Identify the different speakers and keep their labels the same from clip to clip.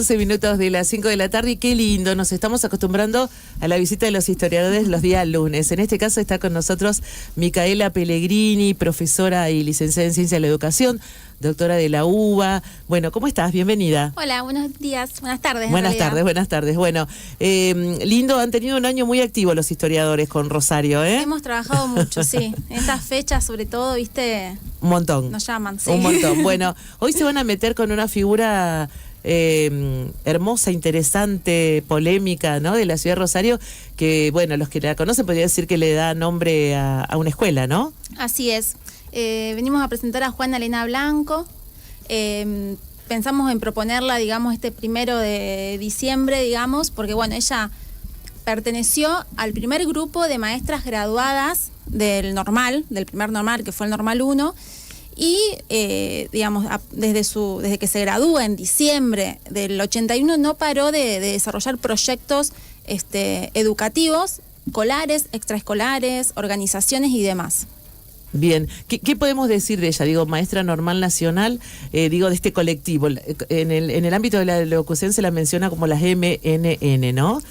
Speaker 1: 11 minutos de las 5 de la tarde y qué lindo, nos estamos acostumbrando a la visita de los historiadores los días lunes. En este caso está con nosotros Micaela Pellegrini, profesora y licenciada en Ciencia de la Educación, doctora de la UBA. Bueno, ¿cómo estás? Bienvenida.
Speaker 2: Hola, buenos días, buenas tardes.
Speaker 1: Buenas tardes. Bueno, lindo, han tenido un año muy activo los historiadores con Rosario, ¿eh?
Speaker 2: Hemos trabajado mucho, sí. En estas fechas, sobre todo, viste...
Speaker 1: Un montón.
Speaker 2: Nos llaman, sí.
Speaker 1: Un montón. Bueno, hoy se van a meter con una figura... hermosa, interesante, polémica, ¿no? De la ciudad de Rosario, que, bueno, los que la conocen podría decir que le da nombre a una escuela, ¿no?
Speaker 2: Así es. Venimos a presentar a Juana Elena Blanco. Pensamos en proponerla, digamos, este 1 de diciembre, digamos, porque, bueno, ella perteneció al primer grupo de maestras graduadas del primer normal, que fue el normal 1, y digamos, desde que se gradúa en diciembre del 81 no paró de desarrollar proyectos educativos, escolares, extraescolares, organizaciones y demás.
Speaker 1: Bien, ¿Qué podemos decir de ella? Digo, maestra normal nacional, de este colectivo. En el ámbito de la locución se la menciona como las MNN, ¿no?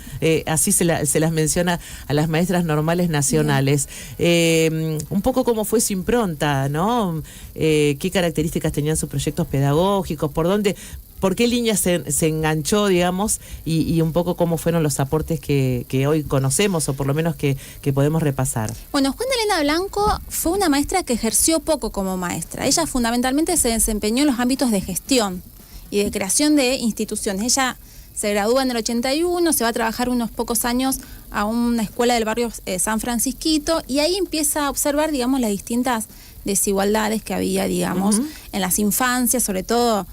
Speaker 1: Así se las menciona a las maestras normales nacionales. Un poco cómo fue su impronta, ¿no? ¿Qué características tenían sus proyectos pedagógicos? ¿Por qué línea se enganchó, digamos, y un poco cómo fueron los aportes que hoy conocemos, o por lo menos que podemos repasar?
Speaker 2: Bueno, Juana Elena Blanco fue una maestra que ejerció poco como maestra. Ella fundamentalmente se desempeñó en los ámbitos de gestión y de creación de instituciones. Ella se gradúa en el 81, se va a trabajar unos pocos años a una escuela del barrio San Francisquito, y ahí empieza a observar, digamos, las distintas desigualdades que había, digamos, en las infancias, sobre todo...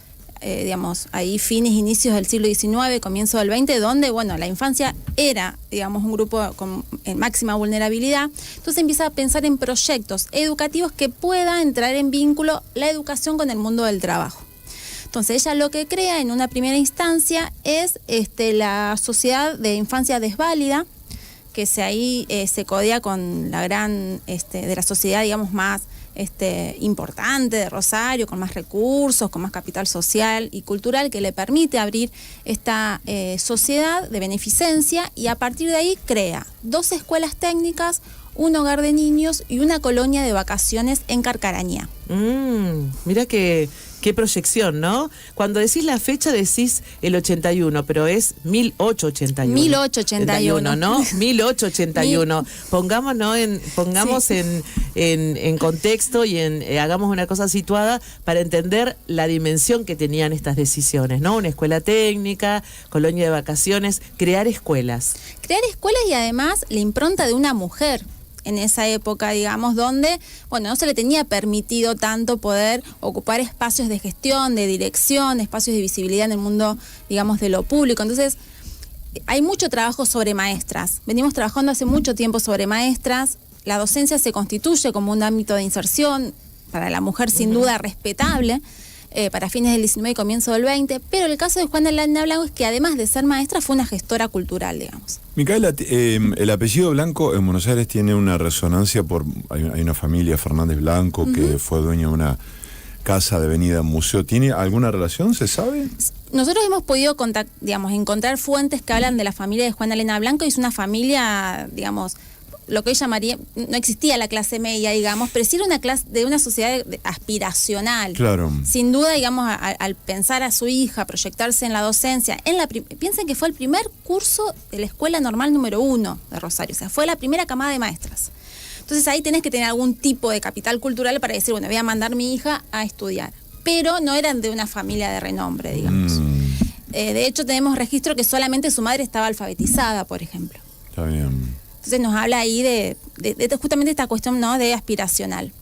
Speaker 2: digamos, ahí fines, inicios del siglo XIX, comienzo del XX, donde, bueno, la infancia era, digamos, un grupo con máxima vulnerabilidad. Entonces empieza a pensar en proyectos educativos que pueda entrar en vínculo la educación con el mundo del trabajo. Entonces ella lo que crea en una primera instancia es la Sociedad de Infancia Desválida, que se codea con la gran, de la sociedad, digamos, más importante de Rosario, con más recursos, con más capital social y cultural, que le permite abrir esta sociedad de beneficencia, y a partir de ahí crea 2 escuelas técnicas, un hogar de niños y una colonia de vacaciones en Carcarañá.
Speaker 1: Mira qué proyección, ¿no? Cuando decís la fecha decís el 81, pero es 1881.
Speaker 2: 1881.
Speaker 1: ¿No? 1881. Pongamos en contexto y hagamos una cosa situada para entender la dimensión que tenían estas decisiones, ¿no? Una escuela técnica, colonia de vacaciones, crear escuelas.
Speaker 2: Crear escuelas, y además la impronta de una mujer en esa época, digamos, donde, bueno, no se le tenía permitido tanto poder ocupar espacios de gestión, de dirección, espacios de visibilidad en el mundo, digamos, de lo público. Entonces, hay mucho trabajo sobre maestras. Venimos trabajando hace mucho tiempo sobre maestras. La docencia se constituye como un ámbito de inserción para la mujer, sin duda, respetable, para fines del 19 y comienzo del 20, pero el caso de Juana Elena Blanco es que, además de ser maestra, fue una gestora cultural, digamos.
Speaker 3: Micaela, el apellido Blanco en Buenos Aires tiene una resonancia hay una familia, Fernández Blanco, que fue dueña de una casa de Avenida Museo. ¿Tiene alguna relación, se sabe?
Speaker 2: Nosotros hemos podido encontrar fuentes que hablan de la familia de Juana Elena Blanco, y es una familia, digamos, lo que hoy llamaría, no existía la clase media, digamos, pero sí era una clase de una sociedad aspiracional.
Speaker 3: Claro.
Speaker 2: Sin duda, digamos, al pensar a su hija, proyectarse en la docencia, piensen que fue el primer curso de la escuela normal número 1 de Rosario, o sea, fue la primera camada de maestras. Entonces ahí tenés que tener algún tipo de capital cultural para decir, bueno, voy a mandar a mi hija a estudiar. Pero no eran de una familia de renombre, digamos. De hecho, tenemos registro que solamente su madre estaba alfabetizada, por ejemplo.
Speaker 3: Está bien.
Speaker 2: Entonces nos habla ahí de justamente esta cuestión, ¿no?, de aspiracional.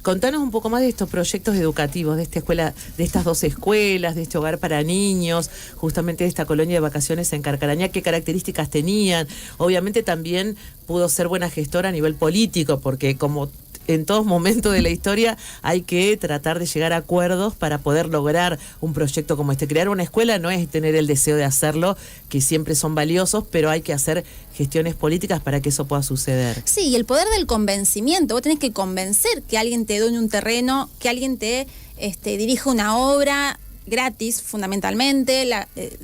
Speaker 1: Contanos un poco más de estos proyectos educativos, de esta escuela, de estas 2 escuelas, de este hogar para niños, justamente de esta colonia de vacaciones en Carcarañá. ¿Qué características tenían? Obviamente también pudo ser buena gestora a nivel político, porque como en todos momentos de la historia hay que tratar de llegar a acuerdos para poder lograr un proyecto como este. Crear una escuela no es tener el deseo de hacerlo, que siempre son valiosos, pero hay que hacer gestiones políticas para que eso pueda suceder.
Speaker 2: Sí, y el poder del convencimiento. Vos tenés que convencer que alguien te done un terreno, que alguien te dirija una obra, gratis, fundamentalmente.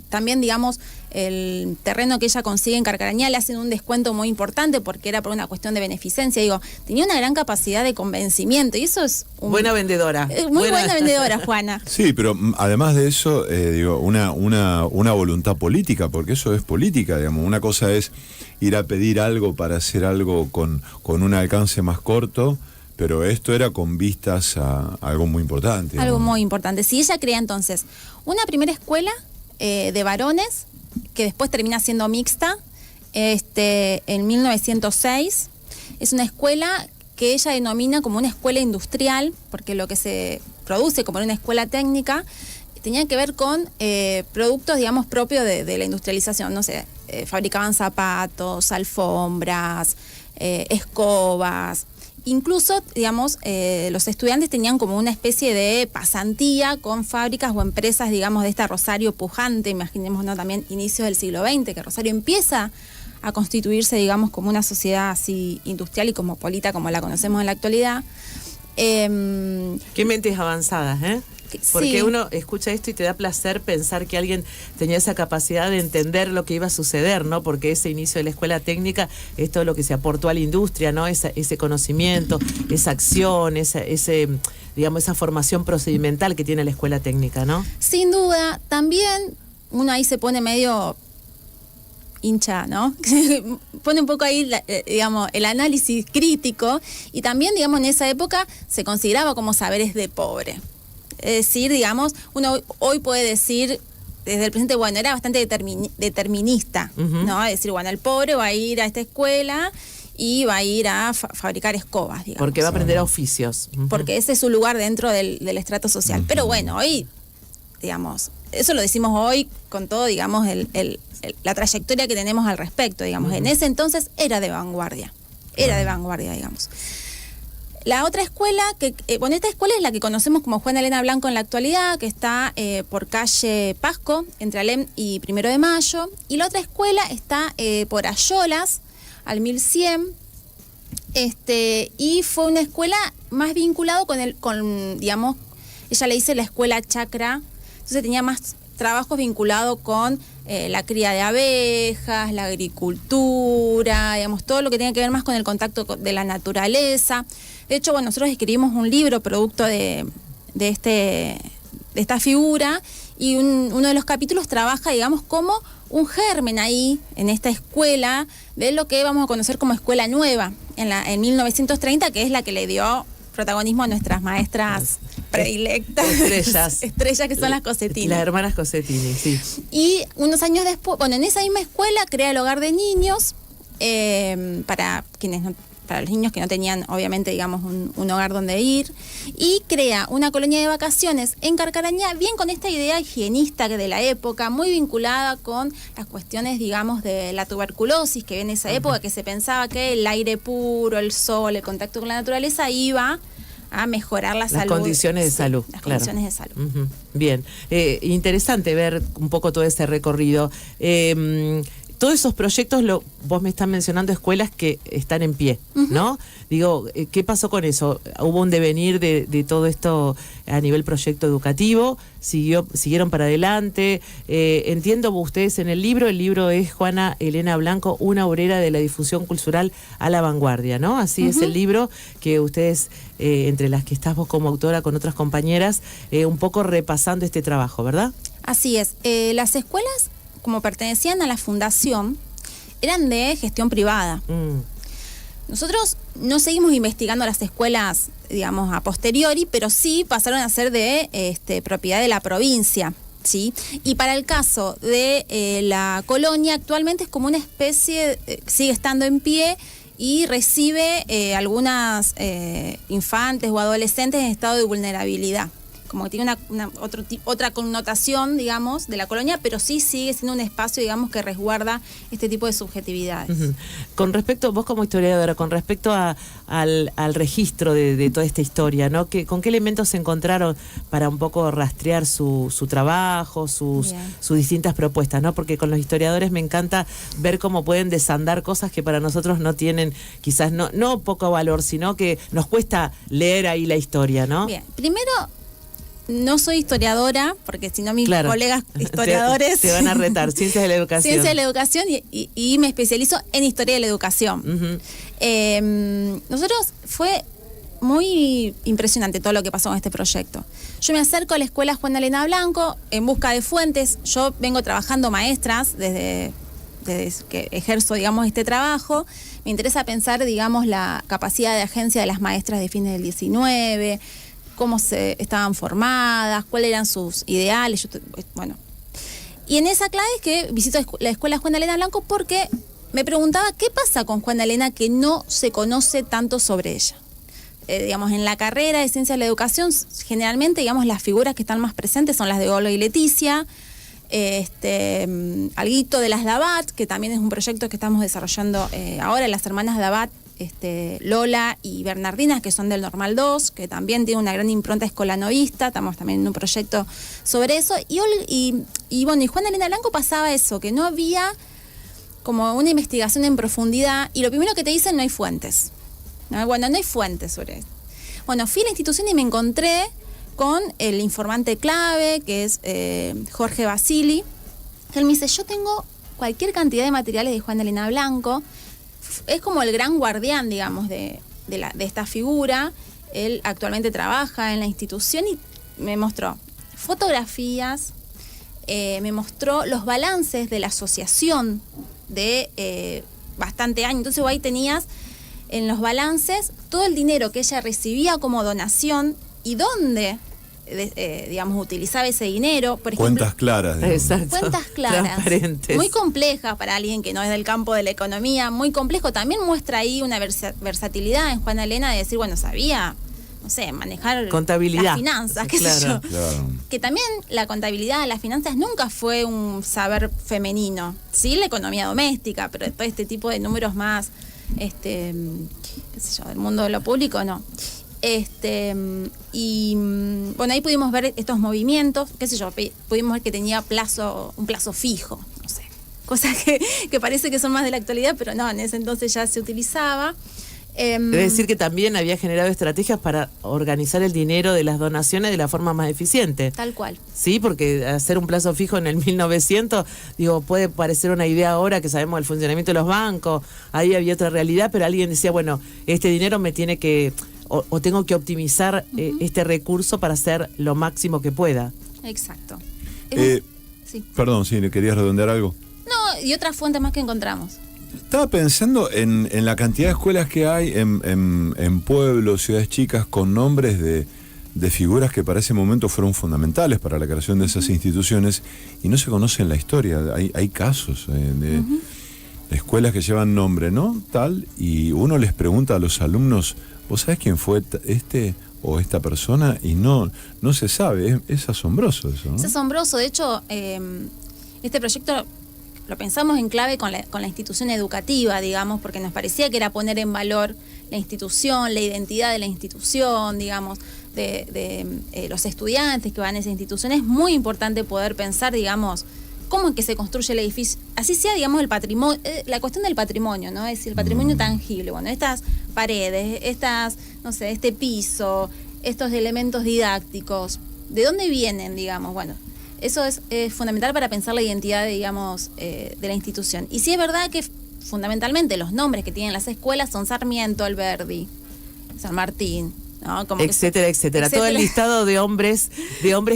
Speaker 2: También, digamos, el terreno que ella consigue en Carcarañá le hacen un descuento muy importante porque era por una cuestión de beneficencia. Digo, tenía una gran capacidad de convencimiento y eso es...
Speaker 1: buena vendedora.
Speaker 2: Muy buena vendedora, Juana.
Speaker 3: Sí, pero además de eso, digo, una voluntad política, porque eso es política, digamos. Una cosa es ir a pedir algo para hacer algo con un alcance más corto, pero esto era con vistas a algo muy importante.
Speaker 2: Algo muy importante. Sí, ella crea entonces una primera escuela de varones, que después termina siendo mixta, en 1906. Es una escuela que ella denomina como una escuela industrial, porque lo que se produce como una escuela técnica tenía que ver con productos, digamos, propios de la industrialización. No sé, fabricaban zapatos, alfombras, escobas. Incluso, digamos, los estudiantes tenían como una especie de pasantía con fábricas o empresas, digamos, de esta Rosario pujante, imaginemos, ¿no?, también inicios del siglo XX, que Rosario empieza a constituirse, digamos, como una sociedad así industrial y cosmopolita como la conocemos en la actualidad.
Speaker 1: Qué mentes avanzadas, ¿eh? Porque
Speaker 2: sí.
Speaker 1: Uno escucha esto y te da placer pensar que alguien tenía esa capacidad de entender lo que iba a suceder, ¿no? Porque ese inicio de la escuela técnica es todo lo que se aportó a la industria, ¿no? Ese conocimiento, esa acción, digamos, esa formación procedimental que tiene la escuela técnica, ¿no?
Speaker 2: Sin duda. También uno ahí se pone medio hincha, ¿no? Pone un poco ahí, digamos, el análisis crítico, y también, digamos, en esa época se consideraba como saberes de pobre. Es decir, digamos, uno hoy puede decir desde el presente, bueno, era bastante determinista, ¿no? Es decir, bueno, el pobre va a ir a esta escuela y va a ir a fabricar escobas, digamos.
Speaker 1: Porque va a aprender oficios.
Speaker 2: Porque ese es su lugar dentro del estrato social. Pero bueno, hoy, digamos, eso lo decimos hoy con todo, digamos, la trayectoria que tenemos al respecto, digamos. En ese entonces era de vanguardia, digamos. La otra escuela, esta escuela es la que conocemos como Juana Elena Blanco en la actualidad, que está por calle Pasco, entre Alem y 1 de Mayo. Y la otra escuela está por Ayolas, al 1100. Y fue una escuela más vinculado con, digamos, ella le dice la escuela chacra. Entonces tenía más trabajos vinculados con la cría de abejas, la agricultura, digamos, todo lo que tiene que ver más con el contacto de la naturaleza. De hecho, bueno, nosotros escribimos un libro producto de esta figura, y uno de los capítulos trabaja, digamos, como un germen ahí, en esta escuela, de lo que vamos a conocer como escuela nueva, en 1930, que es la que le dio protagonismo a nuestras maestras predilectas. Estrellas que son las Cossettini.
Speaker 1: Las hermanas Cossettini, sí.
Speaker 2: Y unos años después, bueno, en esa misma escuela crea el hogar de niños, para los niños que no tenían, obviamente, digamos, un hogar donde ir, y crea una colonia de vacaciones en Carcarañá, bien con esta idea higienista de la época, muy vinculada con las cuestiones, digamos, de la tuberculosis que en esa época, que se pensaba que el aire puro, el sol, el contacto con la naturaleza iba a mejorar la salud.
Speaker 1: Las condiciones de salud.
Speaker 2: Las
Speaker 1: claro.
Speaker 2: condiciones de salud.
Speaker 1: Bien. Interesante ver un poco todo ese recorrido. Todos esos proyectos, vos me estás mencionando escuelas que están en pie, ¿no? Digo, ¿qué pasó con eso? ¿Hubo un devenir de todo esto a nivel proyecto educativo? ¿Siguieron para adelante? Entiendo ustedes en el libro es Juana Elena Blanco, una obrera de la difusión cultural a la vanguardia, ¿no? Así es el libro que ustedes, entre las que estás vos como autora con otras compañeras, un poco repasando este trabajo, ¿verdad?
Speaker 2: Así es. Las escuelas, como pertenecían a la fundación, eran de gestión privada. Nosotros no seguimos investigando las escuelas, digamos, a posteriori, pero sí pasaron a ser de propiedad de la provincia, ¿sí? Y para el caso de la colonia, actualmente es como una especie, sigue estando en pie y recibe algunas infantes o adolescentes en estado de vulnerabilidad. Como que tiene otra connotación, digamos, de la colonia, pero sí sigue siendo un espacio, digamos, que resguarda este tipo de subjetividades.
Speaker 1: Con respecto, vos como historiadora, con respecto al registro de toda esta historia, ¿no? ¿Con qué elementos se encontraron para un poco rastrear su trabajo, sus distintas propuestas, ¿no? Porque con los historiadores me encanta ver cómo pueden desandar cosas que para nosotros no tienen, quizás no poco valor, sino que nos cuesta leer ahí la historia, ¿no?
Speaker 2: Bien, primero, no soy historiadora, porque si no mis
Speaker 1: Claro.
Speaker 2: colegas historiadores
Speaker 1: te van a retar. Ciencias de la educación.
Speaker 2: Ciencia de la educación y me especializo en historia de la educación. Nosotros fue muy impresionante todo lo que pasó con este proyecto. Yo me acerco a la escuela Juana Elena Blanco en busca de fuentes. Yo vengo trabajando maestras desde que ejerzo, digamos, este trabajo. Me interesa pensar, digamos, la capacidad de agencia de las maestras de fines del 19, cómo se estaban formadas, cuáles eran sus ideales. Bueno. Y en esa clave es que visito la escuela Juana Elena Blanco porque me preguntaba qué pasa con Juana Elena que no se conoce tanto sobre ella. Digamos, en la carrera de Ciencias de la Educación, generalmente, digamos, las figuras que están más presentes son las de Olga y Leticia, alguito de las Dabat, que también es un proyecto que estamos desarrollando ahora, las hermanas Dabat, Lola y Bernardina, que son del Normal 2, que también tiene una gran impronta escolanovista. Estamos también en un proyecto sobre eso. Y bueno, y Juana Elena Blanco pasaba eso, que no había como una investigación en profundidad, y lo primero que te dicen, no hay fuentes. ¿No? Bueno, no hay fuentes sobre esto. Bueno, fui a la institución y me encontré con el informante clave, que es Jorge Basili, que él me dice, yo tengo cualquier cantidad de materiales de Juana Elena Blanco. Es como el gran guardián, digamos, de esta figura. Él actualmente trabaja en la institución y me mostró fotografías, me mostró los balances de la asociación de bastante años. Entonces vos ahí tenías en los balances todo el dinero que ella recibía como donación y dónde, digamos, utilizaba ese dinero. Por ejemplo,
Speaker 3: Cuentas claras. Digamos.
Speaker 1: Exacto.
Speaker 2: Cuentas claras,
Speaker 1: Transparentes.
Speaker 2: muy complejas para alguien que no es del campo de la economía, muy complejo. También muestra ahí una versatilidad en Juana Elena de decir, bueno, sabía, no sé, manejar
Speaker 1: contabilidad,
Speaker 2: las finanzas, qué sé yo.
Speaker 3: Claro.
Speaker 2: Que también la contabilidad, las finanzas nunca fue un saber femenino. Sí, la economía doméstica, pero todo este tipo de números más, qué sé yo, del mundo de lo público, no. Y bueno, ahí pudimos ver estos movimientos, qué sé yo, pudimos ver que tenía un plazo fijo, no sé, cosas que parece que son más de la actualidad, pero no, en ese entonces ya se utilizaba.
Speaker 1: Es decir, que también había generado estrategias para organizar el dinero de las donaciones de la forma más eficiente.
Speaker 2: Tal cual.
Speaker 1: Sí, porque hacer un plazo fijo en el 1900, digo, puede parecer una idea ahora que sabemos el funcionamiento de los bancos, ahí había otra realidad, pero alguien decía, bueno, este dinero me tiene que, o tengo que optimizar este recurso para hacer lo máximo que pueda.
Speaker 2: Exacto. Sí.
Speaker 3: Perdón, sí, ¿querías redondear algo?
Speaker 2: No, y otras fuentes más que encontramos.
Speaker 3: Estaba pensando en la cantidad de escuelas que hay en pueblos, ciudades chicas, con nombres de figuras que para ese momento fueron fundamentales para la creación de esas instituciones y no se conocen la historia. Hay casos de escuelas que llevan nombre, ¿no? Tal, y uno les pregunta a los alumnos, ¿vos sabés quién fue este o esta persona? Y no se sabe. Es asombroso eso, ¿no?
Speaker 2: Es asombroso. De hecho, este proyecto lo pensamos en clave con la institución educativa, digamos, porque nos parecía que era poner en valor la institución, la identidad de la institución, digamos, de los estudiantes que van a esa institución. Es muy importante poder pensar, digamos, cómo es que se construye el edificio, así sea, digamos, el patrimonio, la cuestión del patrimonio, ¿no? Es decir, el patrimonio tangible. Bueno, estas paredes, no sé, este piso, estos elementos didácticos, ¿de dónde vienen, digamos? Bueno, eso es fundamental para pensar la identidad, digamos, de la institución. Y sí es verdad que fundamentalmente los nombres que tienen las escuelas son Sarmiento, Alberdi, San Martín, ¿no? Como
Speaker 1: etcétera. Todo el listado de hombres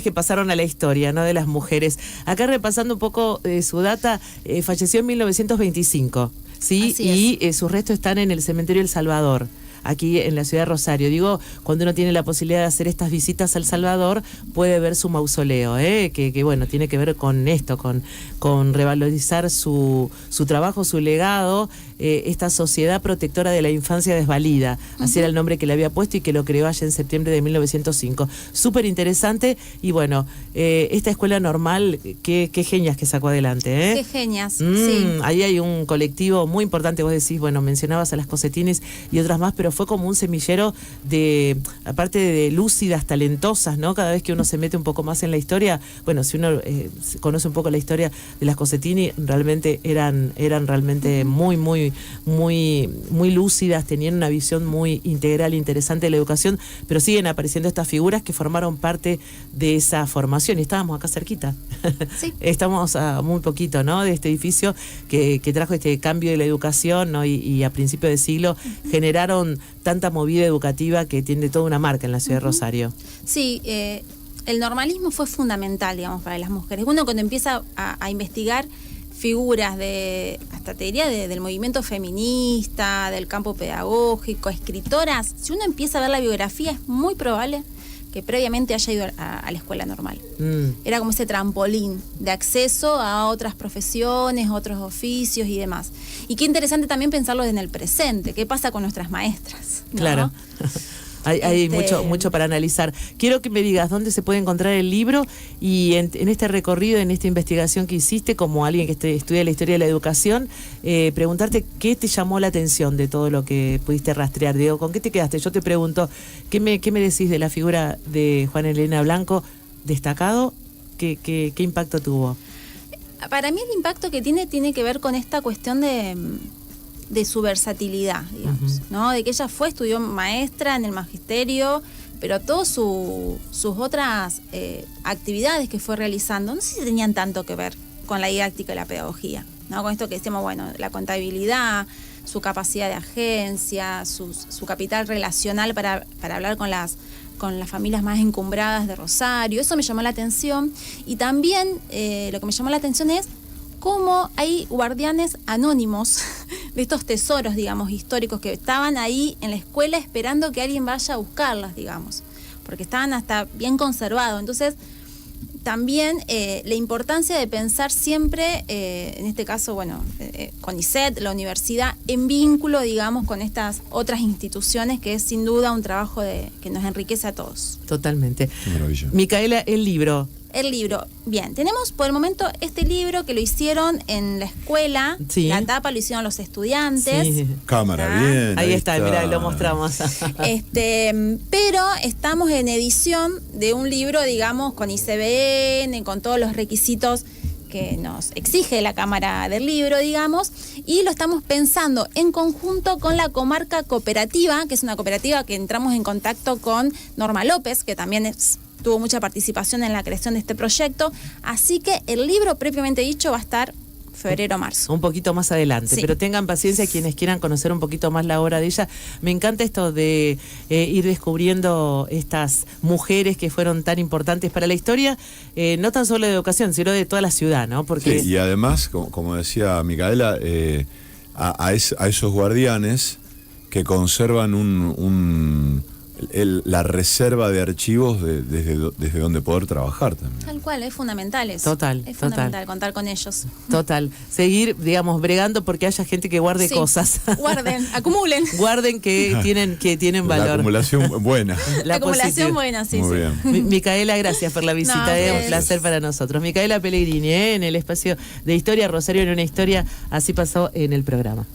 Speaker 1: que pasaron a la historia, no de las mujeres. Acá repasando un poco su data, falleció en 1925, ¿sí? Y sus restos están en el cementerio El Salvador, aquí en la ciudad de Rosario. Digo, cuando uno tiene la posibilidad de hacer estas visitas al Salvador, puede ver su mausoleo, que bueno, tiene que ver con esto, con revalorizar su trabajo, su legado, esta sociedad protectora de la infancia desvalida. Así era el nombre que le había puesto y que lo creó allá en septiembre de 1905. Súper interesante y bueno, esta escuela normal, qué genias que sacó adelante.
Speaker 2: Qué genias, sí.
Speaker 1: Ahí hay un colectivo muy importante, vos decís, bueno, mencionabas a las Cosetines y otras más, pero fue como un semillero de, aparte de lúcidas, talentosas, ¿no? Cada vez que uno se mete un poco más en la historia, bueno, si uno conoce un poco la historia de las Cossetini, realmente eran realmente muy lúcidas, tenían una visión muy integral, interesante de la educación, pero siguen apareciendo estas figuras que formaron parte de esa formación, y estábamos acá cerquita. Sí. Estamos a muy poquito, ¿no?, de este edificio que trajo este cambio de la educación, ¿no? Y a principios de siglo generaron tanta movida educativa que tiene toda una marca en la ciudad de Rosario.
Speaker 2: Sí, el normalismo fue fundamental, digamos, para las mujeres. Uno cuando empieza a investigar figuras hasta te diría, del movimiento feminista, del campo pedagógico, escritoras, si uno empieza a ver la biografía, es muy probable que previamente haya ido a la escuela normal. Era como ese trampolín de acceso a otras profesiones, otros oficios y demás. Y qué interesante también pensarlo en el presente. ¿Qué pasa con nuestras maestras? ¿No? Claro.
Speaker 1: Hay mucho para analizar. Quiero que me digas dónde se puede encontrar el libro y en este recorrido, en esta investigación que hiciste como alguien que estudia la historia de la educación, preguntarte qué te llamó la atención de todo lo que pudiste rastrear. Diego, ¿con qué te quedaste? Yo te pregunto, ¿qué me decís de la figura de Juana Elena Blanco destacado? ¿Qué impacto tuvo?
Speaker 2: Para mí el impacto que tiene que ver con esta cuestión de su versatilidad, digamos, ¿no? De que ella estudió maestra en el magisterio, pero todas sus otras actividades que fue realizando, no sé si tenían tanto que ver con la didáctica y la pedagogía, ¿no? Con esto que decíamos, bueno, la contabilidad, su capacidad de agencia, su capital relacional para hablar con las familias más encumbradas de Rosario. Eso me llamó la atención. Y también lo que me llamó la atención es cómo hay guardianes anónimos de estos tesoros, digamos, históricos que estaban ahí en la escuela esperando que alguien vaya a buscarlas, digamos, porque estaban hasta bien conservados. Entonces, también la importancia de pensar siempre, en este caso, bueno, CONICET, la universidad, en vínculo, digamos, con estas otras instituciones, que es sin duda un trabajo que nos enriquece a todos.
Speaker 1: Totalmente.
Speaker 3: Qué maravilla.
Speaker 1: Micaela, el libro.
Speaker 2: El libro. Bien, tenemos por el momento este libro que lo hicieron en la escuela. Sí. La tapa lo hicieron los estudiantes. Sí.
Speaker 3: Cámara, bien.
Speaker 1: Ahí está, mirá, lo mostramos.
Speaker 2: Pero estamos en edición de un libro, digamos, con ICBN, con todos los requisitos que nos exige la Cámara del Libro, digamos, y lo estamos pensando en conjunto con la Comarca Cooperativa, que es una cooperativa que entramos en contacto con Norma López, que también tuvo mucha participación en la creación de este proyecto, así que el libro propiamente dicho va a estar febrero-marzo.
Speaker 1: Un poquito más adelante, sí. Pero tengan paciencia quienes quieran conocer un poquito más la obra de ella. Me encanta esto de ir descubriendo estas mujeres que fueron tan importantes para la historia, no tan solo de educación, sino de toda la ciudad, ¿no? Porque
Speaker 3: sí, y además, como decía Micaela, a esos guardianes que conservan la reserva de archivos desde donde poder trabajar también.
Speaker 2: Tal cual, es fundamental eso.
Speaker 1: Total.
Speaker 2: Fundamental contar con ellos.
Speaker 1: Total. Seguir, digamos, bregando porque haya gente que guarde cosas.
Speaker 2: Guarden, acumulen.
Speaker 1: Guarden que tienen valor.
Speaker 3: La acumulación buena.
Speaker 2: La acumulación buena, sí.
Speaker 3: Muy bien.
Speaker 1: Micaela, gracias por la visita. Un placer para nosotros. Micaela Pellegrini, en el espacio de Historia Rosario en una historia, así pasó en el programa.